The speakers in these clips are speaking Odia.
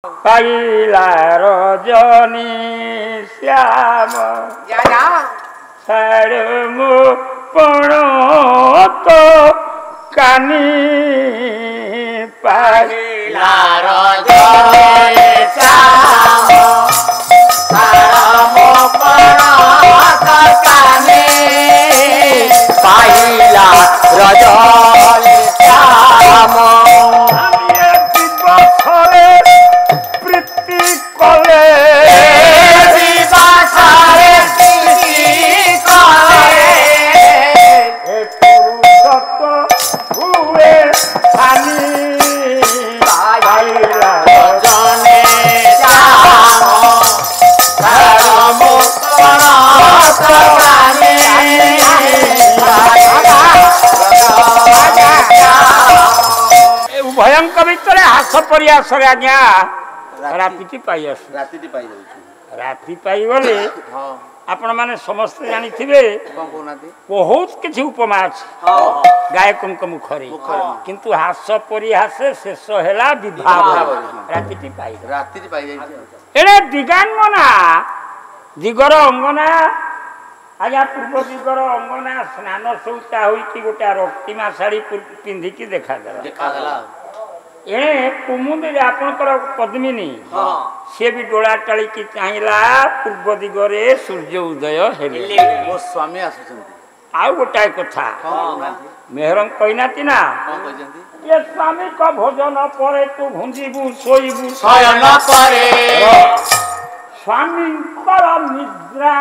पाइला रजनी श्याम छाड़ मो पण तो कानी पाइला रजनी श्याम छाड़ मो पण तो कानी पाइला रजनी श्याम भयंकर भितर हाथ प्रयास आज्ञा राति पाई गले आपण माने समस्त जानी थिबे बहुत किछि उपमा अछि गायकन मुखरे किंतु हास परिहास शेष हेला विवाह राति पाई एड़े दिगांगना दिगर अंगना आज्ञा पूर्व दिगर अंगना स्नान सौता होई गोटा रक्तिमा साड़ी पिंधिकी देखा देला एणे कुमुदे आपणकर पद्मिनी सी भी डोला टाड़ी की चाहिला पूर्व दिगरे सूर्य उदय हेले मो स्वामी आसुचंती आउ गोटाए कथा मेहरं कहिनाती ना ये स्वामी को भोजन परे तू भुंजीबू सोईबू शयन करे स्वामी कर निद्रा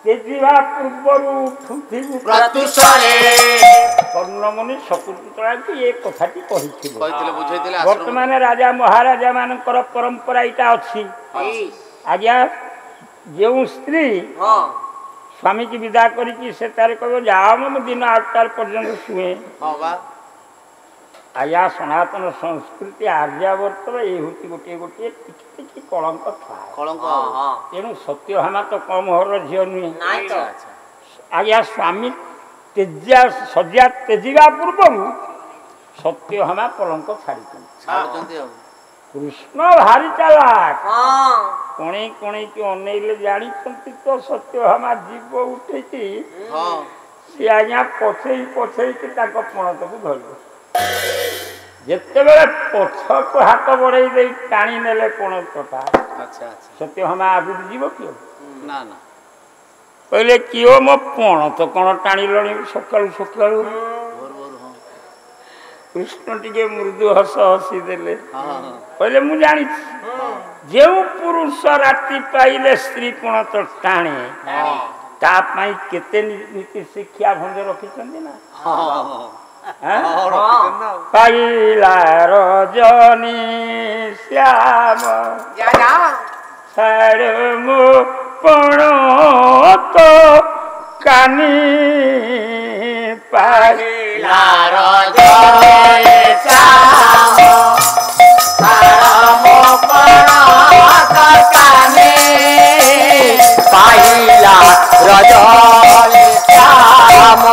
तेजीवा पूर्वरु उठुथिबू प्रत्युषरे कर्णमुनि सकुतला की ये कथाटी वर्तमान राजा महाराजा मानकर परंपरा इटा अच्छी आज्ञा जो स्त्री स्वामी की विदा करी से तार कह जाओ मैं दिन 8टा पर्यंत शुए आज्ञा सनातन संस्कृति आर्यावर्त ये हूँ गोटे गोटे टिकी कलंक तेणु सत्यभामा तो कम हर झील नुहे आज्ञा स्वामी तेजा सज्जा तेजिवा पूर्व सत्यभामा कलंक छाड़ी कृष्ण भारी चालाक कणे कणे की अनेले जानी तो सत्यभामा जीव उठे सी आज्ञा पछई पछई कि पणत को धर जिते बड़े पछक हाथ बढ़े दे टाणी नेले पणतटा सत्यभामा आगुरी जीव किए कहले किओ मो पणत कण टाणी लणी सकाळु सकाळु कृष्ण टिके मृदु हस हसी देले कहले मु जानी जे पुरुष राति पाइले स्त्री पणत टाणे ता पाई केते नीति शिक्षा भंज रखिछन्ती ना पाइला रजनी श्याम छाड़ मो पण तो कानी पाइला रजनी श्याम छाड़ मो पण तो कानी पाइला रजनी श्याम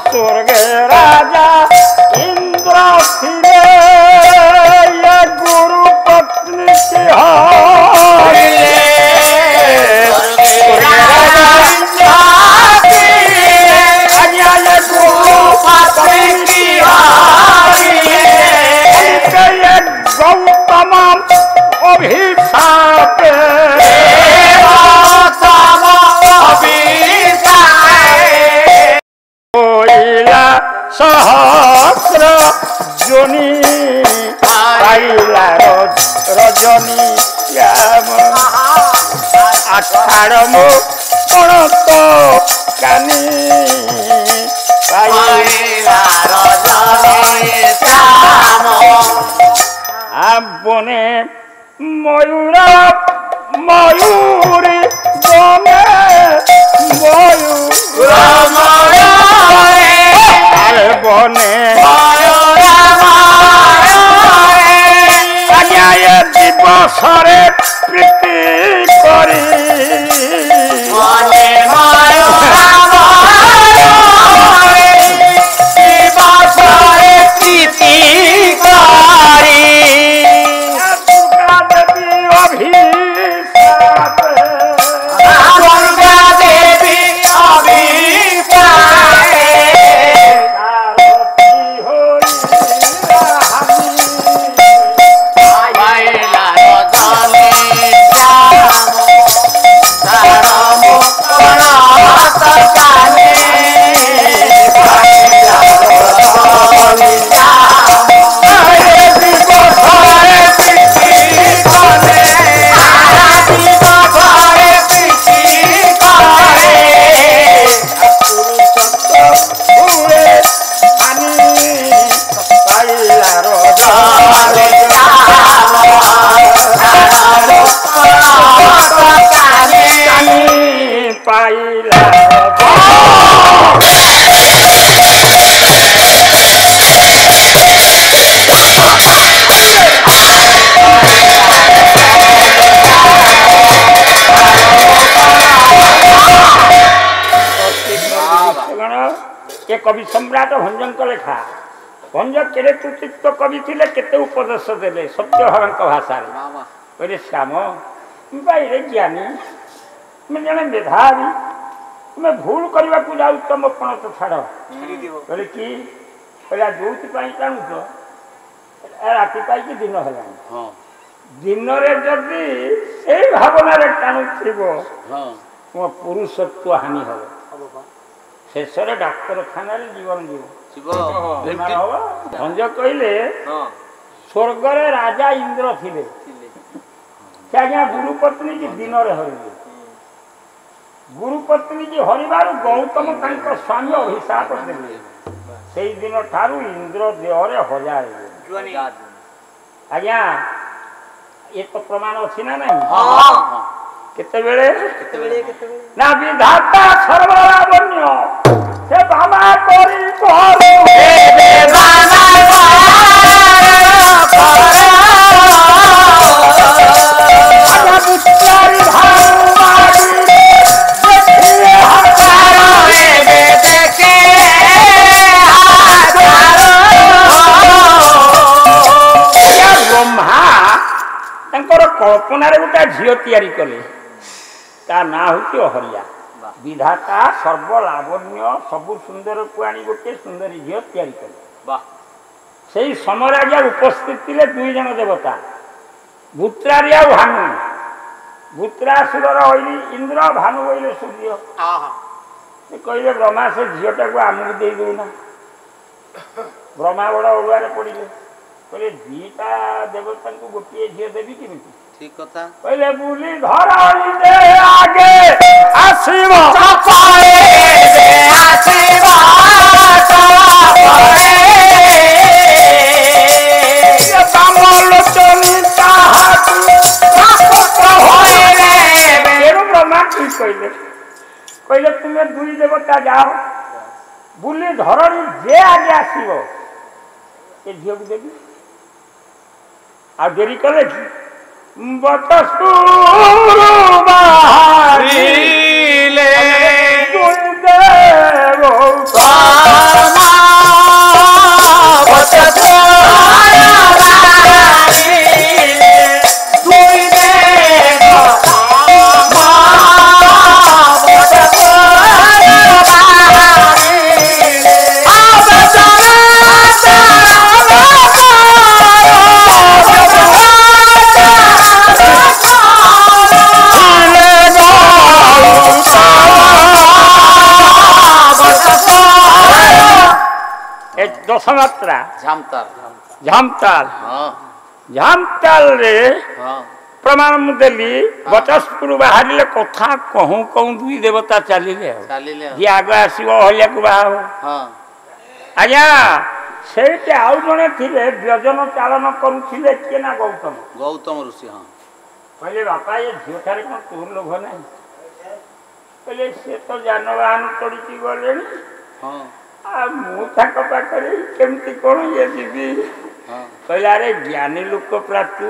स्वर्ग राजा इंद्र थिले ये गुरु पत्नी की गौतम अभिशाप सहस्र जोनी पाइला रजनी श्याम आषाढ़ मो पण तो कानी पाइला रजनी श्याम बने ময়ূরা ময়ূরী বনে ময়ূর আরে বনে আজ্ঞা এ দিবসরে প্রীতি করি कवि सम्राट भंजक लेखा भंज केड़े कृतित्व कवि थे केते उपदेश देले सत्यभामा भाषा कहले श्याम बाईरे ज्ञानी मैं जड़े मेधावी तुम्हें भूल करने को जाऊ तुम पण तो छाड़ कहले कि कहला जो टाणुच राति पाई दिन है दिन जदि से भावना टाणुव तुम पुरुषत्व हानि हम शेष डाक्तखाना जीवन जीव भंज कहले स्वर्गर राजा इंद्र थिले आज्ञा गुरुपत्नी की दिन हरिले गुरुपत्नी की हरबार गौतम स्वामी अभिशाप देले से दिन ठारू इंद्र देहरे हजार आज्ञा ये तो प्रमाण अच्छी ना नहीं केते बेले ना विधाता सर्वलावण्य से भामा करी करू हे भामा आजा बिचारी भानुवारी देखिए हजारो रे देखे हजारो ब्रह्मा तंकर कल्पना रे गोटा झियो तैयारी कले ता ना होची अहल्या विधाता सर्वलावण्य सबु सुंदर को आनी गोटे सुंदर झील तैयारी कले से समय आज्ञा उपस्थित थे दुई जन देवता भूत्रारी आ भानु भूत्रासुर रही इंद्र भानु बोले सूर्य कहले ब्रह्मा से झीटा को आमको दे दूना ब्रह्मा बड़ ओडुआरे पड़े कहले दीटा देवता को गोटे झील देवी केमी ठीक कथा पहले बुली धराई दे आगे आसीब सफाए दे आसीब सफाए ये बामल चनिता हाथ सापत होए रे बेरु ब्रह्मा की कहले कहले तुमे दुई देवता जाओ बुली धराई जे आगे आसीब ए झियो देवी आ देरी करे की बतसुरु बाहरिले गुरुदेव सामा बतसुरु बाहरिले गुरुदेव सामा बतसुरु बाहरिले दशमात्रा झामताल रे प्रमाण मुदेली बचस्पुर बाहर कथा कहूँ कहूँ दुई देवता चलिले जी आग आसो अहल्या को बाहा आज्ञा ସେଇଠି ଆଉ ଜଣେ ଥିଲେ ବ୍ୟଜନ ଚାଳନ କରୁଥିଲେ କିଏ ନା ଗୌତମ ଋଷି। ହଁ କହିଲେ ବାପା ଏ ଝିଅଠାରେ କ'ଣ ତୋର ଲୋଭ ନାହିଁ? କହିଲେ ସିଏ ତ ଯାନବାହନ ଚଢ଼ିକି ଗଲେଣି, ଆଉ ମୁଁ ତାଙ୍କ ପାଖରେ କେମିତି କ'ଣ ଇଏ ଯିବି? କହିଲେ ଆରେ ଜ୍ଞାନୀ ଲୋକ ପ୍ରାତୁ,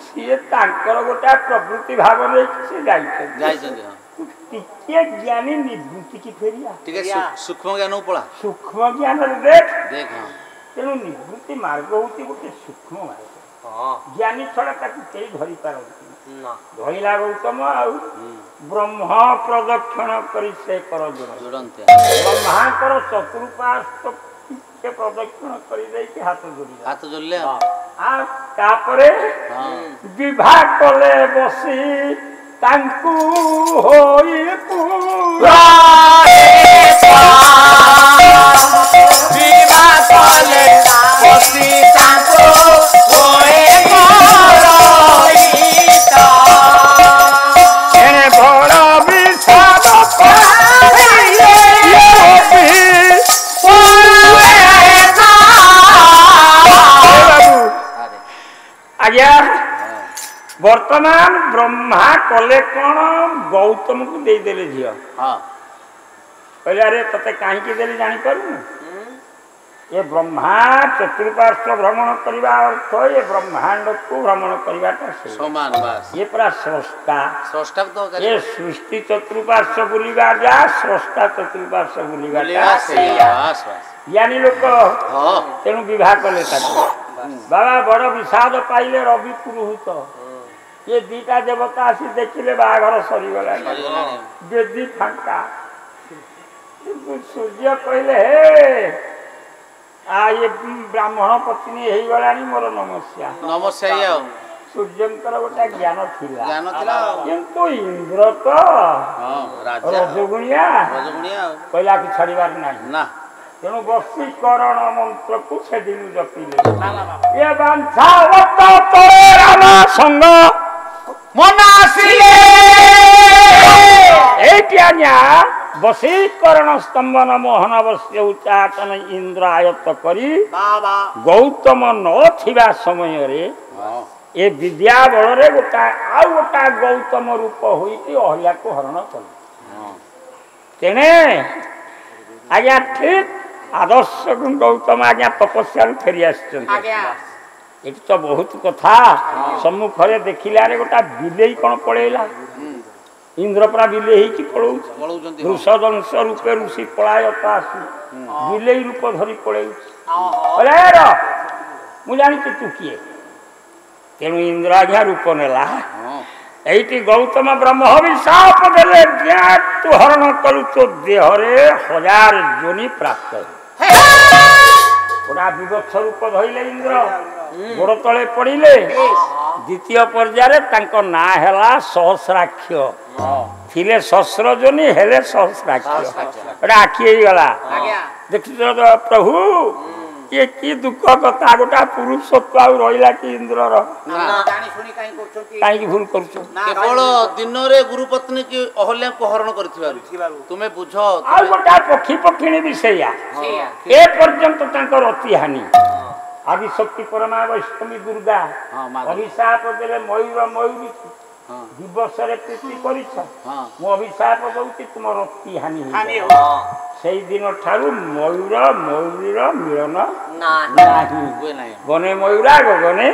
ସିଏ ତାଙ୍କର ଗୋଟେ ପ୍ରବୃତ୍ତି ଭାବ ନେଇକି ସେ ଯାଇଛନ୍ତି। ଟିକେ ଜ୍ଞାନୀ ନିବୃତ୍ତି କି ଫେରିଆ, ସୂକ୍ଷ୍ମ ଜ୍ଞାନ ପଳା, ସୂକ୍ଷ୍ମ ଜ୍ଞାନରେ ଦେଖ। ତେଣୁ ନିବୃତ୍ତି ମାର୍ଗ ହଉଛି ଗୋଟେ ସୂକ୍ଷ୍ମ ମାର୍ଗ। ଜ୍ଞାନୀ ଛଡ଼ା ତାକୁ କେହି ଧରି ପାରନ୍ତି। ଧରିଲା ଗୌତମ ଆଉ ବ୍ରହ୍ମ ପ୍ରଦକ୍ଷିଣ କରି ସେ କର ଯୋଡ଼ନ୍ତି। ବ୍ରହ୍ମାଙ୍କର ଚତୁଃପାର୍ଶ୍ୱ ଟିକେ ପ୍ରଦକ୍ଷିଣ କରିଦେଇକି ହାତ ଯୋଡ଼ିଲେ। ଆଉ ତାପରେ ବିବାହ କଲେ ବସି ତାଙ୍କୁ ହୋଇ ବିବାହ କଲେ ବସି ତାଙ୍କୁ ଆଜ୍ଞା ବର୍ତ୍ତମାନ ବ୍ରହ୍ମା କଲେ କ'ଣ? ଗୌତମକୁ ଦେଇଦେଲେ ଝିଅ। କହିଲେ ଆରେ ତତେ କାହିଁକି ଦେଲି ଜାଣିପାରୁନୁ? ଏ ବ୍ରହ୍ମା ଚତୁଃପାର୍ଶ୍ୱ ଭ୍ରମଣ କରିବା ଅର୍ଥ ଏ ବ୍ରହ୍ମାଣ୍ଡକୁ ଭ୍ରମଣ କରିବାଟା ସମାନ। ଇଏ ପୁରା ସ୍ରଷ୍ଟା। ଏ ସୃଷ୍ଟି ଚତୁଃପାର୍ଶ୍ୱ ବୁଲିବା ଯା, ସ୍ରଷ୍ଟା ଚତୁଃପାର୍ଶ୍ୱ ବୁଲିବା ଜ୍ଞାନୀ ଲୋକ। ତେଣୁ ବିବାହ କଲେ ତାକୁ। ବାବା ବଡ଼ ବିଷାଦ ପାଇଲେ ରବି ପୁରୋହିତ। ये दीटा देवता आसी देखिले बाघर सरीगला बेदी फांका। सूर्य कहले हे आ ये ब्राह्मण पत्नी हो गला मोर नमस्या नमस्या। सूर्यंकर गोटे ज्ञान थिला किंतु इंद्र तो रजगुणिया कहला कि छाड़बार ना। तेणु वशीकरण मंत्र को से दिन जपिले ये बांछा राम संग वशीकरण स्तंभन मोहन अवश्य उच्चाटन इंद्र आयत्त करी गौतम नथिबा समय रे ए विद्या बल रे गोटा आउ गोटा गौतम रूप होई अहिया को हरण कले। तेने आज्ञा ठीक आदर्श गौतम आज्ञा तपस्या फेरी आछन। ये तो बहुत कथा सम्मुखें देखिले गोटा बिले कौन पलैला इंद्र परा बिले ही पलौ वृषदंश रूपे ऋषि पलायत आसु बिले रूप धरी पलौ मुझे जानी तू किए। तेणु इंद्र आज्ञा रूप नेला एटी गौतम ब्रह्म अभिशाप देले तू हरण कलु तो देहरे 1000 जोनि प्राप्त गोटा विवत्स रूप धरले इंद्र गोड़ तले पड़िले। द्वितीय पर्यायर ना है सहस्राक्ष थिले सहस्र जोनि हेले सहस्राक्ष गोटे आखि गला देख प्रभु ये कि दुख कथा गोटा पुरुषत्व आ रहा कि इंद्र कहीं भूल कर केवल दिन रे गुरुपत्नी की अहल्या को हरण कर तुम्हें बुझ गोटा पक्षी पक्षिणी भी सैया ए पर्यंत अति हानि आदिशक्ति परमा वैष्णवी दुर्गा अभिशाप देले मयूर मयूरी दिवस प्रीति कर अभिशाप दूसरी तुम अति हानि से दिन ठारू मयूर मयूरीर मिलन गने मयूरा गगने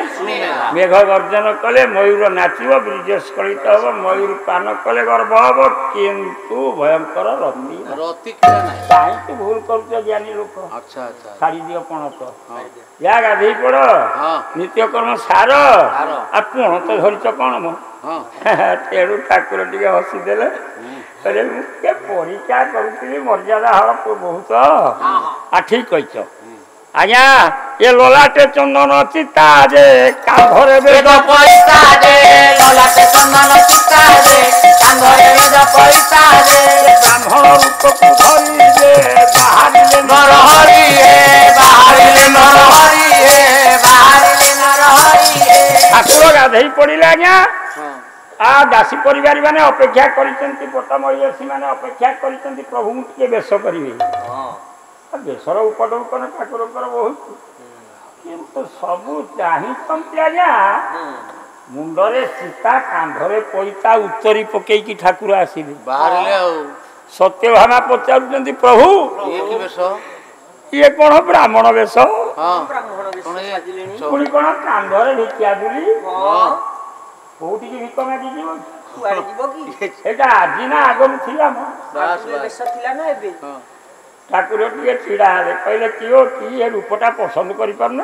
मेघ गर्जन कले मयूर नाचब ब्रिजस्खलित हम मयूर पान कले गर्भ हम किंतु भयंकर रति कहीं भूल कर ज्ञानी लोक छाड़ी दियो पणत या गाधे पड़ नित्यकर्म सार आ पणत धरिच कौन मो तेणु ठाकुर टे हसीदे अरे मुझे परीक्षा करुली मर्यादा हल बहुत ठीक कह आज्ञा ये ललाटे चंदन चिता जे कांधरे बेद पैसा जे ललाटे चंदन चिता जे कांधरे बेद पैसा जे ब्राह्मण रूप को धरिले बाहरिले नरहरि हे बाहरिले नरहरि हे बाहरिले नरहरि हे ठाकुर गाधई पड़िले आज्ञा आ दासी परिवार माने अपेक्षा करिसेंती पटमयसी माने अपेक्षा करिसेंती प्रभु टिके बेश करिवे ଦେଶର ଉପଟକନ ଠାକୁରଙ୍କର ବହୁତ କିନ୍ତୁ ସବୁ ଚାହିଁଛନ୍ତି ଆଜ୍ଞା ମୁଣ୍ଡରେ ସୀତା କାନ୍ଧରେ ପଇତା ଉତ୍ତରୀ ପକେଇକି ଠାକୁର ଆସିଲେ ବାହାରିଲେ ଆଉ ସତ୍ୟଭାମା ପଚାରୁଛନ୍ତି ପ୍ରଭୁ ଇଏ କଣ ବ୍ରାହ୍ମଣ ବେଶ ପୁଣି କଣ କାନ୍ଧରେ ଭିକ୍ଷା ଦୁଲି କୋଉଠିକି ଭିକ ମାଗି ଯିବ ସେଇଟା ଆଜି ନା ଆଗରୁ ଥିଲା ଠାକୁର ଟିକେ ଛିଡା ହେଲେ କହିଲେ କିଓ କି ଏ ରୂପଟା ପସନ୍ଦ କରିପାରୁନ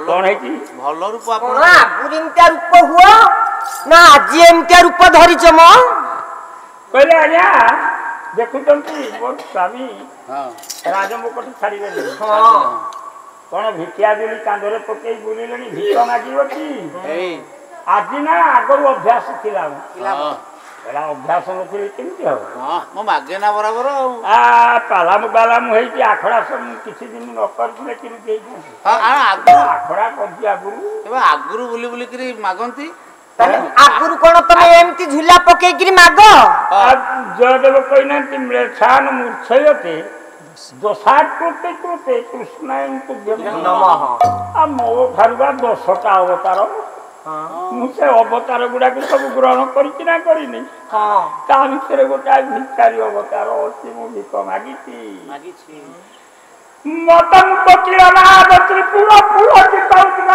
କଣ ହେଇଛି ଭଲ ରୂପ ଆଗରୁ ଏମିତିଆ ରୂପ ହୁଅ ନା ଆଜି ଏମିତିଆ ରୂପ ଧରିଛ ମ କହିଲେ ଆଜ୍ଞା ଦେଖୁଛନ୍ତି ମୋର ସ୍ୱାମୀ ରାଜମୁକଟ ଛାଡ଼ିଦେଲେ କଣ ଭିକ୍ଷା ଦେଲି କାନ୍ଧରେ ପକେଇ ବୁଲିଲେଣି ଭିକ ମାଗିବ କି ଆଜି ନା ଆଗରୁ ଅଭ୍ୟାସ ଥିଲା ଅଭ୍ୟାସ ନଥିଲେ କେମିତି ହବ ମାଗେନା ବରାବର ପାଲାମୁ ପାଲାମୁ ହେଇକି ଆଖଡ଼ା ସବୁ କିଛି ଦିନ ନ କରିଥିଲେ କେମିତି ହେଇଛନ୍ତି ଆଖଡ଼ା କରିଛି ଆଗରୁ ବୁଲି ବୁଲିକିରି ମାଗନ୍ତି ଆଗରୁ କଣ ତମେ ଏମିତି ଝୁଲା ପକେଇକିରି ମାଗ ଜୟଦେବ କହିନାହାନ୍ତି ମ୍ଲେଚ୍ଛାନ୍ ମୂର୍ଚ୍ଛୟତେ ଦୋଷାତ୍ କୃତେ କୃତେ କୃଷ୍ଣାୟଙ୍କୁ ମୋ ଠାରୁ ବା 10ଟା ଅବତାର ମୁଁ ସେ ଅବତାର ଗୁଡାକୁ ସବୁ ଗ୍ରହଣ କରିଛି ନା କରିନି ତା ଭିତରେ ଗୋଟାଏ ଭିକାରୀ ଅବତାର ଅଛି ମୁଁ ଭିକ ମାଗିଛି ମତଂ କୋକିଳ ନାଦ ତ୍ରିପୁର ପୁରତି କୌତିକ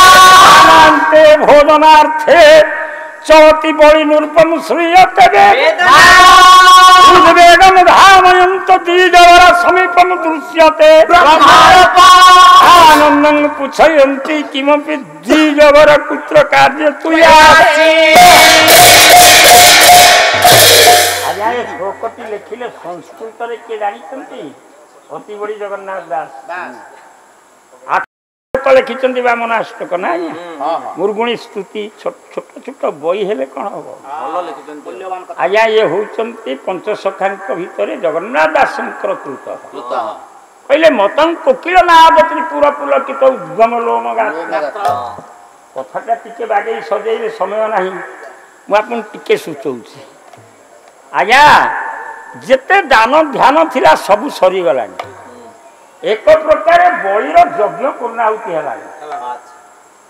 ହୋମନାସ୍ତେ ଭୋଜନାର୍ଥେ ଚଳତି ବଳି ନୃପମ ଶ୍ରୀୟତେ ଉଦ୍ବେଗಂ ଧାମୟନ୍ତ ଦ୍ୱିଜବର ସମୀପମ ଦୃଶ୍ୟତେ ଆନନ୍ଦଂ ପୁଚ୍ଛୟନ୍ତି କିମପି ଦ୍ୱିଜବର ପୁତ୍ର କାର୍ଯ୍ୟ ତୁୟାସି ଆଜ୍ଞା ଏ ଶ୍ଲୋକଟି ଲେଖିଲେ ସଂସ୍କୃତରେ କିଏ ଜାଣିଛନ୍ତି ଅତିବଡ଼ି ଜଗନ୍ନାଥ ଦାସ ଲେଖିଛନ୍ତି ବାମନାଷ୍ଟକ ନା ଆଜ୍ଞା ମୁର୍ଗୁଣୀ ସ୍ତୁତି ଛୋଟ ଛୋଟ ବହି ହେଲେ କଣ ହବ ଆଜ୍ଞା ଇଏ ହଉଛନ୍ତି ପଞ୍ଚସଖାଙ୍କ ଭିତରେ ଜଗନ୍ନାଥ ଦାସଙ୍କର କୃତ କହିଲେ ମତଂ କୋକିଳ ନାଦ ତ୍ରିପୁର ପୁଲକିତ ଉଦ୍ଗମ ଲୋମ କଥାଟା ଟିକେ ବାଗେଇ ସଜେଇଲେ ସମୟ ନାହିଁ ମୁଁ ଆପଣଙ୍କୁ ଟିକେ ସୂଚଉଛି ଆଜ୍ଞା ଯେତେ ଦାନ ଧ୍ୟାନ ଥିଲା ସବୁ ସରିଗଲାଣି ଏକ ପ୍ରକାର ବଳିର ଯଜ୍ଞ ପୂର୍ଣ୍ଣାହୁତି ହେଲାଣି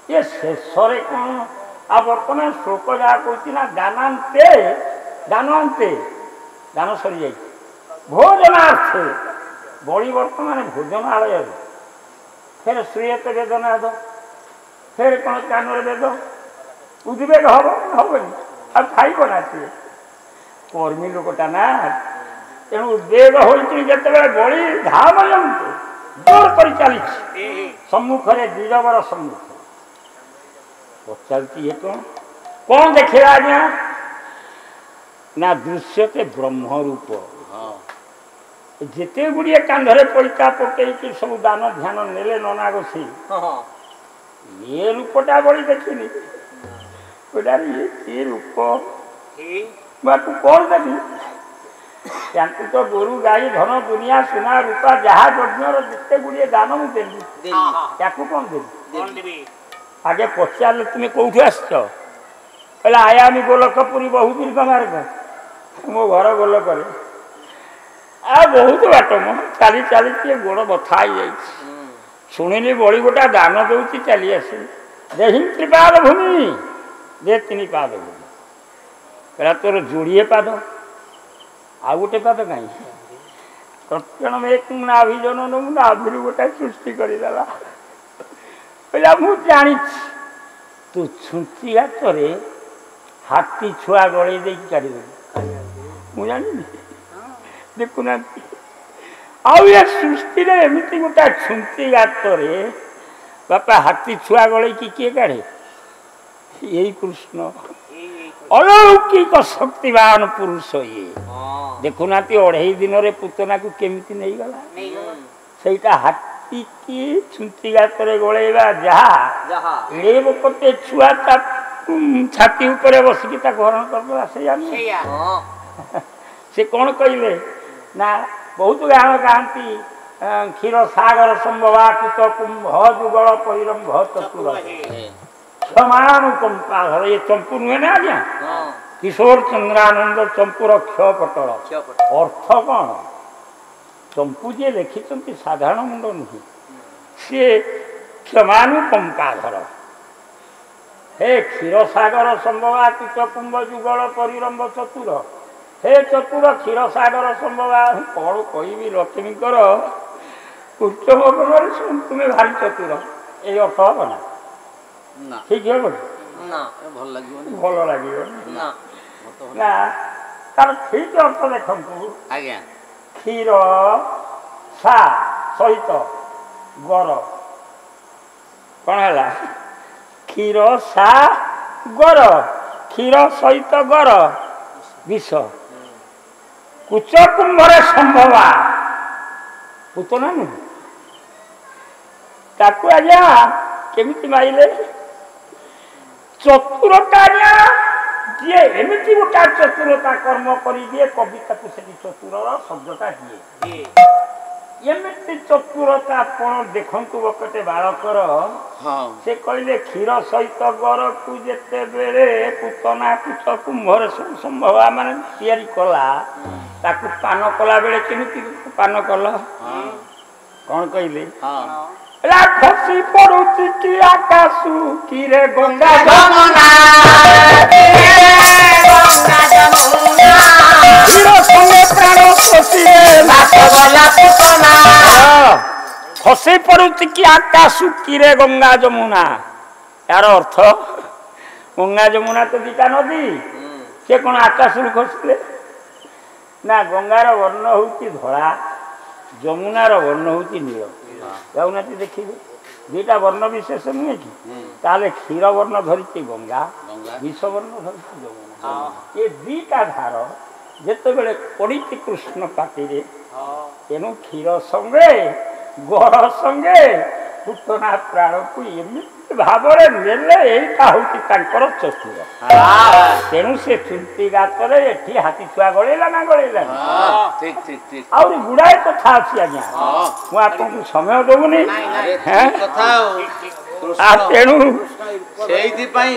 ଇଏ ଶେଷରେ କଣ ଆଉ ବର୍ତ୍ତମାନ ଶ୍ଲୋକ ଯାହା କହୁଛି ନା ଦାନାନ୍ତେ ଦାନ ସରିଯାଇଛି ଭୋଜନାର୍ଥେ ବଳି ବର୍ତ୍ତମାନ ଭୋଜନ ଆଳୟରେ ଫେର ଶ୍ରୀୟତ ବେଦନାଦ ଫେର କଣ କାନରେ ବେଦ ଉଦ୍ବେଗ ହବନି ଆଉ ଖାଇବ ନା ସିଏ କର୍ମୀ ଲୋକଟା ନା ତେଣୁ ଉଦ୍ବେଗ ହୋଇଛି ଯେତେବେଳେ ବଳି ଧାମୟନ୍ତି ଜୋର କରି ଚାଲିଛି ସମ୍ମୁଖରେ ଦ୍ୱିଜବର ସମ୍ମୁଖ ପଚାରୁଛି ଇଏ କଣ ଦେଖିଲା ଆଜ୍ଞା ନା ଦୃଶ୍ୟତେ ବ୍ରହ୍ମରୂପ ଯେତେ ଗୁଡ଼ିଏ କାନ୍ଧରେ ପଇତା ପକେଇକି ସବୁ ଦାନ ଧ୍ୟାନ ନେଲେ ନନା ଗୋଷୀ ଏ ରୂପଟା ବଳି ଦେଖିନି ଇଏ କି ରୂପ ବାକୁ କଣ ଦେବି ତାଙ୍କୁ ତ ଗୋରୁ ଗାଈ ଧନ ଦୁନିଆ ସୁନା ରୂପା ଯାହା ଯଜ୍ଞର ଯେତେ ଗୁଡ଼ିଏ ଦାନ ମୁଁ ଦେଲି ତାକୁ କଣ ଦେବି ଆଗେ ପଚାରିଲେ ତୁମେ କୋଉଠୁ ଆସିଛ କହିଲେ ଆୟାମି ଗୋଲଖପୁରୀ ବହୁ ଦୀର୍ଘ ମାର୍ଗ ମୋ ଘର ଗୋଲକରେ ଆଉ ବହୁତ ବାଟ ମୁଁ ଚାଲି ଚାଲି ଟିକେ ଗୋଡ଼ ବଥା ହେଇଯାଇଛି ଶୁଣିଲି ବଳି ଗୋଟା ଦାନ ଦେଉଛି ଚାଲି ଆସିଲି ଦେହି ତ୍ରିପାଦ ଭୂମି ଦେ 3 ପାଦ ଭୂମି କହିଲା ତୋର ଯୋଡ଼ିଏ ପାଦ ଆଉ ଗୋଟେ ପାଦ କାହିଁ ପ୍ରତ୍ୟଣ ନାଭିଜନ ନାଭିରୁ ଗୋଟାଏ ସୃଷ୍ଟି କରିଦେଲା କହିଲା ମୁଁ ଜାଣିଛି ତୁ ଛୁଞ୍ଚି ହାତରେ ହାତୀ ଛୁଆ ଗଳେଇ ଦେଇକି କାଢିଦେବୁ ମୁଁ ଜାଣିନି ଦେଖୁନାହାନ୍ତି ଆଉ ଏ ସୃଷ୍ଟିରେ ଏମିତି ଗୋଟେ ଛୁଞ୍ଚି ଗାତରେ ବାପା ହାତୀ ଛୁଆ ଗଳେଇକି କିଏ କାଢେ ଏଇ କୃଷ୍ଣ अलौकिक शक्तिवान पुरुष ये देखुना 2.5 दिनरे पुतनाକୁ କେମିତି ନେଇଗଲା ସେଇଟା ହାତୀ କି ଛୁଞ୍ଚି ଗାତରେ ଗୋଳେଇବା ଯାହା ଏ ବକତେ ଛୁଆ ତା ଛାତି ଉପରେ ବସିକି ତାକୁ ହରଣ କରିଦେଲା ସେଇଆ ସେ କ'ଣ କହିଲେ ନା ବହୁତ ଗାନ ଗାଆନ୍ତି କ୍ଷୀର ସାଗର ସମ୍ଭବାକିତ କୁମ୍ଭ ଯୁଗଳ ପରିରମ୍ଭ ଚତୁର क्षमानुकंपा ये चंपू नुहे ना आज्ञा किशोर चंद्रानंद चंपूर क्षपटल अर्थ कौन ଚମ୍ପୁ ଯିଏ ଲେଖିଛନ୍ତି ସାଧାରଣ ମୁଣ୍ଡ ନୁହେଁ, ସିଏ କ୍ଷମାନୁକମ୍ପାଧର। ହେ କ୍ଷୀରସାଗର ସମ୍ଭବା ତୁଚ କୁମ୍ଭ ଯୁଗଳ ପରିରମ୍ଭ ଚତୁର, ହେ ଚତୁର କ୍ଷୀରସାଗର ସମ୍ଭବା। କ'ଣ କହିବି ଲକ୍ଷ୍ମୀଙ୍କର ଉଚ୍ଚମରେ ତୁମେ ଭାରି ଚତୁର, ଏଇ ଅର୍ଥ ହବ ନା? ଠିକ ହବ ଭଲ ଲାଗିବ ନା? ତାର ଠିକ ଅର୍ଥ ଦେଖନ୍ତୁ। ଆଜ୍ଞା କ୍ଷୀର ସା ସହିତ ଗର କ'ଣ ହେଲା? କ୍ଷୀର ସା ଗର, କ୍ଷୀର ସହିତ ଗର ବିଷ। କୁଚ କୁମ୍ଭରେ ସମ୍ଭବା, ପୁତନା ନୁହେଁ। ତାକୁ ଆଜ୍ଞା କେମିତି ମାଇଲେ? ଚତୁରତା ଆଜ୍ଞା ଯିଏ ଏମିତି ଗୋଟା ଚତୁରତା କର୍ମ କରିଦିଏ, କବିତାକୁ ସେଠି ଚତୁରର ଶବ୍ଦଟା ଦିଏ। ଏମିତି ଚତୁରତା ଆପଣ ଦେଖନ୍ତୁ ଗୋଟେ ବାଳକର। ସେ କହିଲେ କ୍ଷୀର ସହିତ ଗରକୁ ଯେତେବେଳେ ପୁତନା କୁଚ କୁମ୍ଭରେ ସମ୍ଭବା ମାନେ ତିଆରି କଲା, ତାକୁ ପାନ କଲା ବେଳେ କେମିତି ପାନ କଲ? କ'ଣ କହିଲେ? ଖସି ପଡୁଛି କି ଆକାଶୁ କିରେ ଗଙ୍ଗା ଯମୁନା, ଖସି ପଡୁଛି କି ଆକାଶୁ କିରେ ଗଙ୍ଗା ଯମୁନା। ଏହାର ଅର୍ଥ ଗଙ୍ଗା ଯମୁନା ତ ଦିଟା ନଦୀ, ସେ କ'ଣ ଆକାଶରୁ ଖସିଲେ? ନା, ଗଙ୍ଗାର ବର୍ଣ୍ଣ ହଉଛି ଧଳା, ଯମୁନାର ବର୍ଣ୍ଣ ହଉଛି ନୀଳ। ଯାଉନାହାନ୍ତି ଦେଖିବେ, ଦିଟା ବର୍ଣ୍ଣ ବିଶେଷ ନୁହେଁ କି? ତାହେଲେ କ୍ଷୀର ବର୍ଣ୍ଣ ଧରିଛି ଗଙ୍ଗା, ବିଷ ବର୍ଣ୍ଣ ଧରିଛି ଯମୁନା। ଏ ଦିଟା ଧାର ଯେତେବେଳେ ପଡ଼ିଛି କୃଷ୍ଣ ପାଟିରେ, ତେଣୁ କ୍ଷୀର ସଙ୍ଗେ ଗର ସଙ୍ଗେ ପୁତନା ପ୍ରାଣକୁ ଏମିତି ଭାବରେ ନେଲେ, ଏଇଟା ହଉଛି ତାଙ୍କର ଚତୁର। ତେଣୁ ସେ ଚୁଣ୍ଟି ଗାତରେ ଏଠି ହାତୀ ଛୁଆ ଗଳେଇଲା ନା ଗଳେଇଲା? ଆହୁରି ଗୁଡ଼ାଏ କଥା ଅଛି ଆଜ୍ଞା, ମୁଁ ଆପଣଙ୍କୁ ସମୟ ଦେବୁନି। ତେଣୁ ସେଇଥିପାଇଁ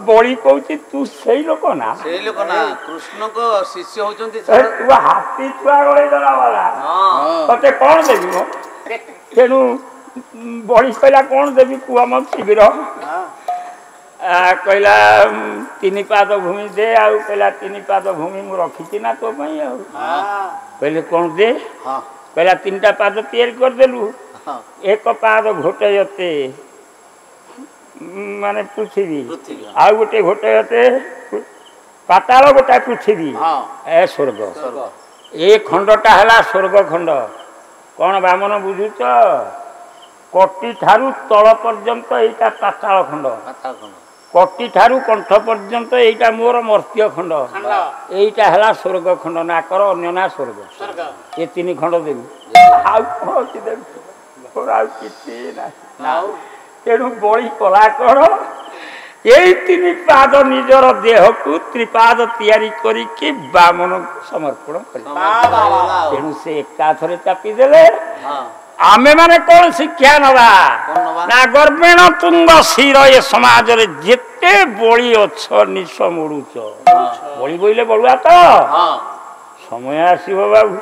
ବଳି କହୁଛି ତୁ ସେଇ ଲୋକ ନା, ସେଇ ଲୋକ ନା, କୃଷ୍ଣଙ୍କ ଶିଷ୍ୟ ହଉଛନ୍ତି। ତୁ ହାତୀ ଛୁଆ ଗଳେଇ ଦେଲା ବାଲା, ତତେ କ'ଣ ଦେବି ମୋ? ତେଣୁ ବଳି କହିଲା କ'ଣ ଦେବି କୁହ ମୋ ଶିବିର? କହିଲା 3 ପାଦ ଭୂମି ଦେ। ଆଉ କହିଲା 3 ପାଦ ଭୂମି ମୁଁ ରଖିଛି ନା ତୋ ପାଇଁ। ଆଉ କହିଲେ କ'ଣ ଦେ? କହିଲା 3ଟା ପାଦ ତିଆରି କରିଦେଲୁ, 1 ପାଦ ଘୋଟୟତେ ମାନେ ପୃଥିବୀ, ଆଉ ଗୋଟେ ଘୋଟୟତେ ପାତାଳ, ଗୋଟାଏ ପୃଥିବୀ, ଏ ସ୍ୱର୍ଗ। ଏ ଖଣ୍ଡଟା ହେଲା ସ୍ୱର୍ଗ ଖଣ୍ଡ। କ'ଣ ବାମନ ବୁଝୁଛ? କଟି ଠାରୁ ତଳ ପର୍ଯ୍ୟନ୍ତ ଏଇଟା ପାତାଳ ଖଣ୍ଡ, କଟି ଠାରୁ କଣ୍ଠ ପର୍ଯ୍ୟନ୍ତ ଏଇଟା ମୋର ମର୍ତ୍ତ୍ୟ ଖଣ୍ଡ, ଏଇଟା ହେଲା ସ୍ୱର୍ଗ ଖଣ୍ଡ। ନାକର ଅନ୍ୟ ନା ସ୍ୱର୍ଗ। ଏ 3 ଖଣ୍ଡ ଦେବି, ଆଉ କ'ଣ ଅଛି ଦେବି? ଆଉ କିଛି ନାହିଁ। ତେଣୁ ବଳି କଲା କ'ଣ? ଏଇ 3 ପାଦ ନିଜର ଦେହକୁ ତ୍ରିପାଦ ତିଆରି କରିକି ବାମନକୁ ସମର୍ପଣ କଲେ। ତେଣୁ ସେ ଏକାଥରେ ଚାପିଦେଲେ। ଆମେ ମାନେ କ'ଣ ଶିକ୍ଷା ନବା? ନା ଗର୍ବେଣ ତୁଙ୍ଗ ଶିର, ଏ ସମାଜରେ ଯେତେ ବଳି ଅଛ ନିଶ ମୋଡୁଛ। ବଳି ବୋଇଲେ ବଳୁଆ ତ, ସମୟ ଆସିବ ବାବୁ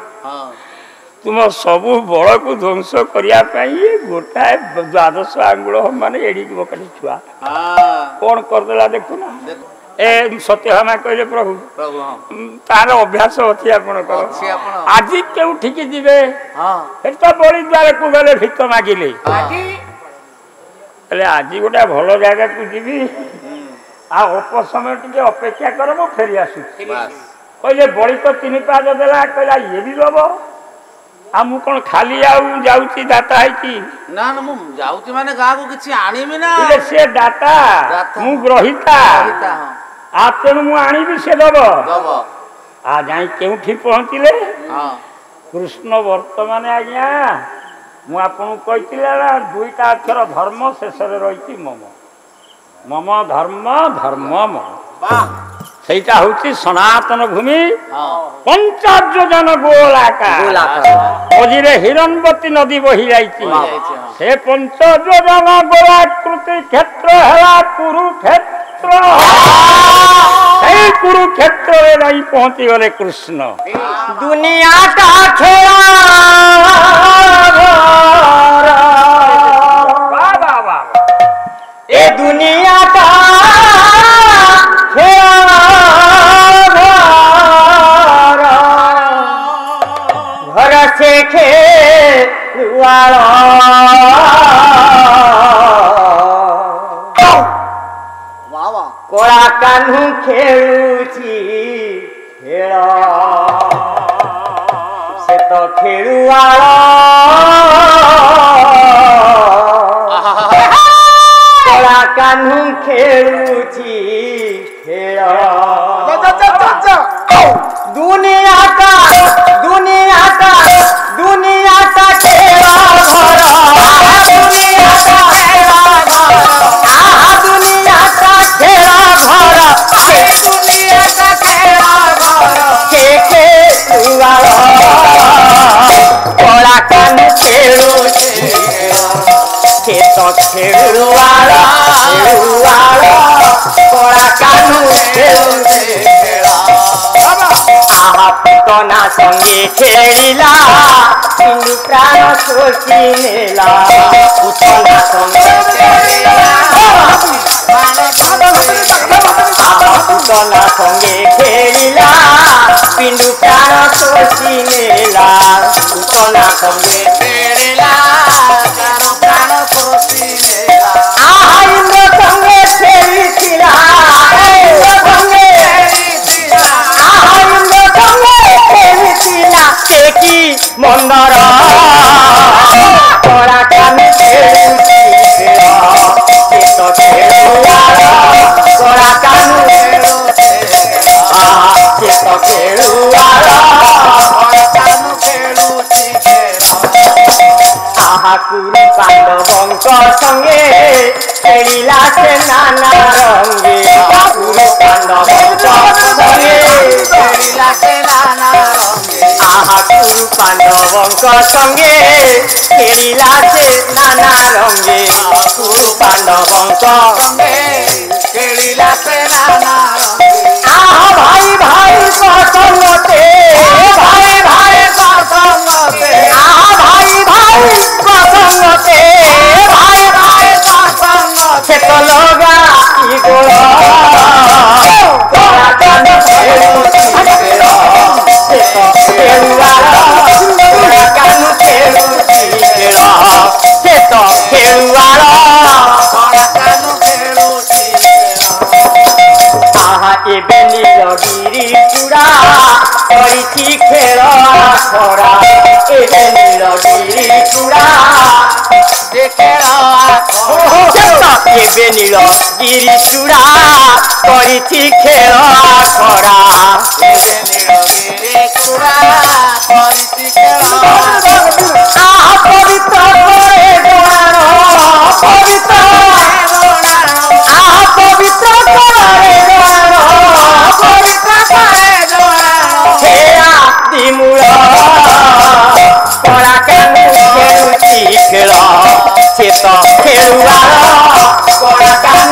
ତୁମ ସବୁ ବଳକୁ ଧ୍ୱଂସ କରିବା ପାଇଁ ଗୋଟାଏ 12 ଆଙ୍ଗୁଳ ମାନେ ଏଡ଼ିକି ବକାଟି ଛୁଆ କ'ଣ କରିଦେଲା ଦେଖୁନା। ଏ ସତ୍ୟଭାମା କହିଲେ ପ୍ରଭୁ ତାର ଅଭ୍ୟାସ ଅଛି ଆପଣଙ୍କର। ଆଜି କେଉଁଠିକି ଯିବେ? ସେଠି ତ ବଳି ଦ୍ୱାରକୁ ଗଲେ ଭିକ ମାଗିଲେ, ହେଲେ ଆଜି ଗୋଟେ ଭଲ ଜାଗାକୁ ଯିବି, ଆଉ ଅଳ୍ପ ସମୟ ଟିକେ ଅପେକ୍ଷା କର, ମୁଁ ଫେରି ଆସୁଛି। କହିଲେ ବଳି ତ 3 ପାଦ ଦେଲା, କହିଲା ଇଏ ବି ଦବ। ଆଉ ମୁଁ କ'ଣ ଖାଲି ଆଉ ଯାଉଛି ଦାତା ହେଇକି? ନା ନା, ମୁଁ ଯାଉଛି ମାନେ ଗାଁକୁ କିଛି ଆଣିବି ନା। ସେ ଦାତା, ମୁଁ ଗ୍ରହିତା, ଆଉ ତେଣୁ ମୁଁ ଆଣିବି, ସେ ଦବ। ଆଉ ଯାଇ କେଉଁଠି ପହଞ୍ଚିଲେ? କୃଷ୍ଣ ବର୍ତ୍ତମାନ ଆଜ୍ଞା ମୁଁ ଆପଣଙ୍କୁ କହିଥିଲି ନା, 2ଟା ଅକ୍ଷର ଧର୍ମ, ଶେଷରେ ରହିଛି ମମ। ମମ ଧର୍ମ, ଧର୍ମ ମମ, ସେଇଟା ହଉଛି ସନାତନ ଭୂମି। 5 ଯୋଜନ ଗୋଲାକା, ମଝିରେ ହିରଣ୍ୟବତୀ ନଦୀ ବହି ଯାଇଛି। ସେ 5 ଯୋଜନ ଗୋଳାକୃତି କ୍ଷେତ୍ର ହେଲା କୁରୁକ୍ଷେତ୍ର। ସେଇ कुरुक्षेत्र में नहीं पहुंची गले कृष्ण दुनिया का खेला ए दुनिया का घर से खेलवाड़ा कोड़ा कान्हू खेलुची खेल से तो खेलुवाड़ा कोड़ा कान्हू खेलुची खेल दुनिया का खेला भरा दुनिया का खेला भरा दुनिया का खेला भरा दुनिया का खेला भरा कोड़ा कान खेलो तो खेलुवाड़ा कोड़ा कानू पुतना संगे खेलिला हिंदू प्राण सोची नेला पुतना संगे पुतना संगे खेलिला पिंडू प्राण सोची नेला पुतना संगे खेलिला प्राण सोची नेला इंद्र संगे खेलिला मंदर कोड़ा कान खेलुची तो खेलुवाड़ा कोड़ा कान तो खेलुवाड़ा कुरु पांडवंक संगे खेलिला से नाना रंगे कुरु पांडवंक संगे खेलिला से नाना रंगे गुरु पांडवंक संगे खेलिला से नाना रंगे गुरु पांडवंक संगे खेलिला से नाना रंगे भाई भाई प्रसंगते भाई भाई प्रसंगते भाई भाई प्रसंगते भाई भाई प्रसंगते तो लोगा की गोला कोड़ा कान खेलुची खेलुवाड़ा कोड़ा कान खेलुची खेलुवाड़ा कोड़ा कान खेलुची एबे नीलगिरी चूड़ा करिछि खेल आखरा एबे नीलगिरी चूड़ा खेल एबे नीलगिरी चूड़ा करिछि खेल आखरा एबे नीलगिरी चूड़ा करिछि खेल पवित्र करे गोणाण पवित्र पवित्र करे कोड़ा कान खेलुची खेल से तो खेलुवाड़ा कोड़ा कान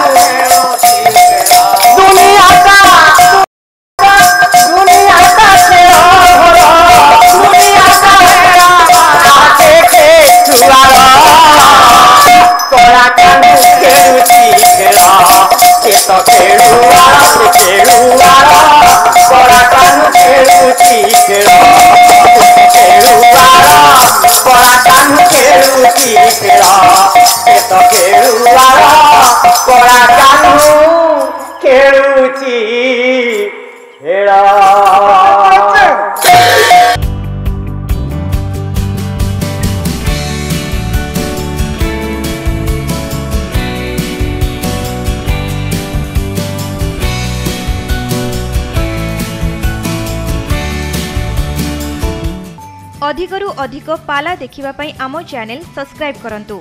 दुनिया का खेल दुनिया का खेलुवाड़ा कोड़ा कान खेलुची खेल से तो खेलुवाड़ा कोड़ा कान खेलुची खेल कोड़ा कान खेलुची खेल से तो खेलुवाड़ा कोड़ा कान खेलुची खेल अधिकरु अधिक पाला देखिबा पई आमो चैनल सब्सक्राइब करंतु।